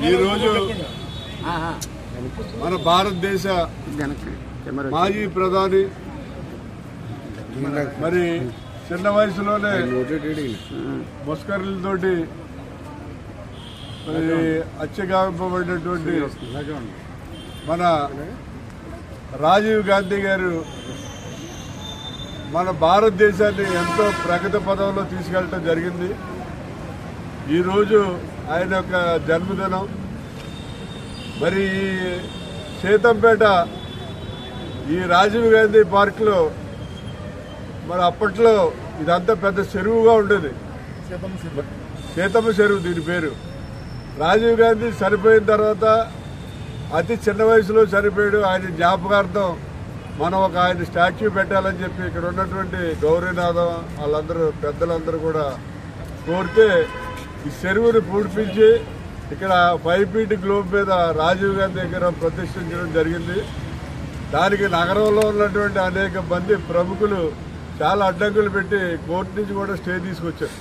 ఈరోజు మన భారతదేశ మాజీ ప్రధాని మరి చిన్న వయసులోనే ముస్కరులతోటి మరి హత్యగావింపబడినటువంటి మన రాజీవ్ గాంధీ గారు మన భారతదేశాన్ని ఎంతో ప్రగతి పదంలో తీసుకెళ్ళటం జరిగింది. ఈరోజు ఆయన యొక్క జన్మదినం. మరి ఈ సీతంపేట ఈ రాజీవ్ గాంధీ పార్క్లో మరి అప్పట్లో ఇదంతా పెద్ద చెరువుగా ఉండేది, సీతమ్మ చెరువు దీని పేరు. రాజీవ్ గాంధీ చనిపోయిన తర్వాత అతి చిన్న వయసులో చనిపోయాడు. ఆయన జ్ఞాపకార్థం మనం ఒక ఆయన స్టాచ్యూ పెట్టాలని చెప్పి ఇక్కడ ఉన్నటువంటి గౌరీనాథం వాళ్ళందరూ పెద్దలందరూ కూడా కోరితే ఈ చెరువుని పూడిపించి ఇక్కడ 5 feet గ్లోబ్ మీద రాజీవ్ గాంధీ దగ్గర ప్రతిష్ఠించడం జరిగింది. దానికి నగరంలో ఉన్నటువంటి అనేక మంది ప్రముఖులు చాలా అడ్డంకులు పెట్టి కోర్టు నుంచి కూడా స్టే తీసుకొచ్చారు.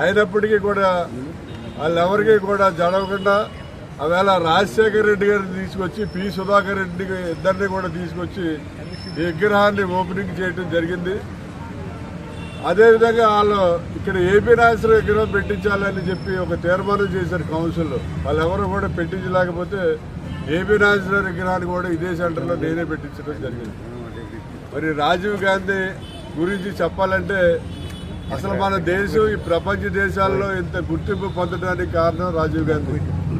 అయినప్పటికీ కూడా వాళ్ళెవరికి కూడా జరగకుండా ఆవేళ రాజశేఖర రెడ్డి గారిని తీసుకొచ్చి పి సుధాకర్ రెడ్డి ఇద్దరిని కూడా తీసుకొచ్చి ఈ విగ్రహాన్ని ఓపెనింగ్ చేయడం జరిగింది. అదేవిధంగా వాళ్ళు ఇక్కడ ఏపీ నాయకుల విగ్రహం పెట్టించాలని చెప్పి ఒక తీర్మానం చేశారు కౌన్సిల్లో. వాళ్ళు ఎవరు కూడా పెట్టించలేకపోతే ఏపీ నాయకుల విగ్రహాన్ని కూడా ఇదే సెంటర్లో నేనే పెట్టించడం జరిగింది. మరి రాజీవ్ గాంధీ గురించి చెప్పాలంటే అసలు మన దేశం ఈ ప్రపంచ దేశాల్లో ఇంత గుర్తింపు పొందడానికి కారణం రాజీవ్ గాంధీ.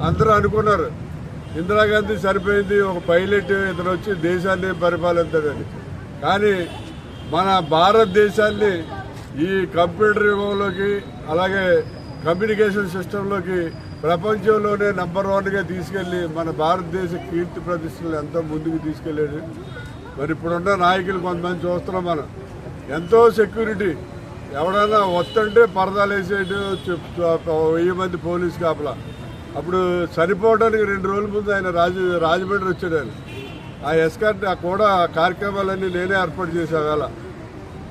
అందరూ అనుకున్నారు ఇందిరాగాంధీ సరిపోయింది, ఒక పైలట్ ఇతను వచ్చి దేశాన్ని పరిపాలిస్తాడని. కానీ మన భారతదేశాన్ని ఈ కంప్యూటర్ యుగంలోకి అలాగే కమ్యూనికేషన్ సిస్టంలోకి ప్రపంచంలోనే నంబర్ 1గా తీసుకెళ్లి మన భారతదేశ కీర్తి ప్రతిష్టలు ఎంతో ముందుకు తీసుకెళ్ళాడు. మరి ఇప్పుడున్న నాయకులు కొంతమంది చూస్తున్నాం మనం, ఎంతో సెక్యూరిటీ, ఎవడన్నా వస్తుంటే పరదాలు వేసేటు 1000 మంది పోలీసు కాపలా. అప్పుడు చనిపోవడానికి 2 రోజుల ముందు ఆయన రాజమండ్రి వచ్చాడు. ఆయన ఆ ఎస్కార్ట్ కూడా కార్యక్రమాలన్నీ నేనే ఏర్పాటు చేసే వేళ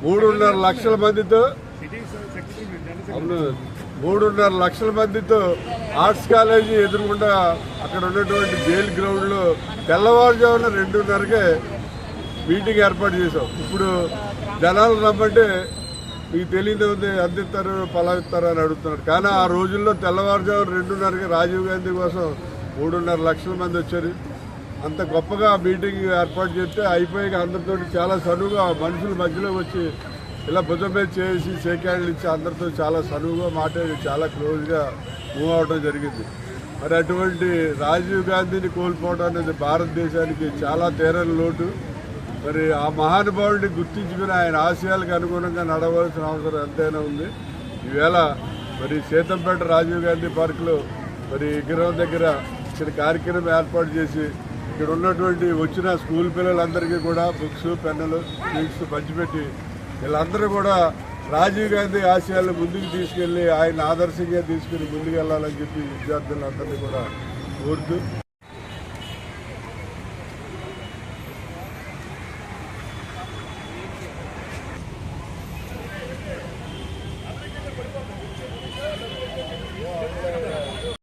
3.5 లక్షల మందితో 3.5 లక్షల మందితో ఆర్ట్స్ కాలేజీ ఎదురుగుండా అక్కడ ఉన్నటువంటి జైల్ గ్రౌండ్లో తెల్లవారుజామున 2:30కే మీటింగ్ ఏర్పాటు చేశాం. ఇప్పుడు జనాలు రమ్మంటే మీకు తెలియదు ఉంది, అందిస్తారు పలాయిస్తారు అని అడుగుతున్నారు. కానీ ఆ రోజుల్లో తెల్లవారుజామున 2:30కి రాజీవ్ గాంధీ కోసం 3.5 లక్షల మంది వచ్చారు. అంత గొప్పగా మీటింగ్ ఏర్పాటు చేస్తే అయిపోయాక అందరితో చాలా సనువుగా మనుషుల మధ్యలో వచ్చి ఇలా భుజం మీద చేసి షేక్ హ్యాండ్లు ఇచ్చి అందరితో చాలా సనువుగా మాట్లాడి చాలా క్లోజ్గా మూవ్ అవడం జరిగింది. మరి అటువంటి రాజీవ్ గాంధీని కోల్పోవడం అనేది భారతదేశానికి చాలా తీరని లోటు. మరి ఆ మహానుభావుడిని గుర్తించుకుని ఆయన ఆశయాలకు అనుగుణంగా నడవలసిన అవసరం ఎంతైనా ఉంది. ఈవేళ మరి సీతంపేట రాజీవ్ గాంధీ పార్కులో మరి విగ్రహం దగ్గర ఇక్కడ కార్యక్రమం ఏర్పాటు చేసి ఇక్కడ ఉన్నటువంటి వచ్చిన స్కూల్ పిల్లలందరికీ కూడా బుక్స్ పెన్నులు స్వీట్స్ పంచిపెట్టి వీళ్ళందరూ కూడా రాజీవ్ గాంధీ ఆశయాలను ముందుకు తీసుకెళ్లి ఆయన ఆదర్శంగా తీసుకుని ముందుకు వెళ్ళాలని చెప్పి విద్యార్థులందరినీ కూడా కోరుతూ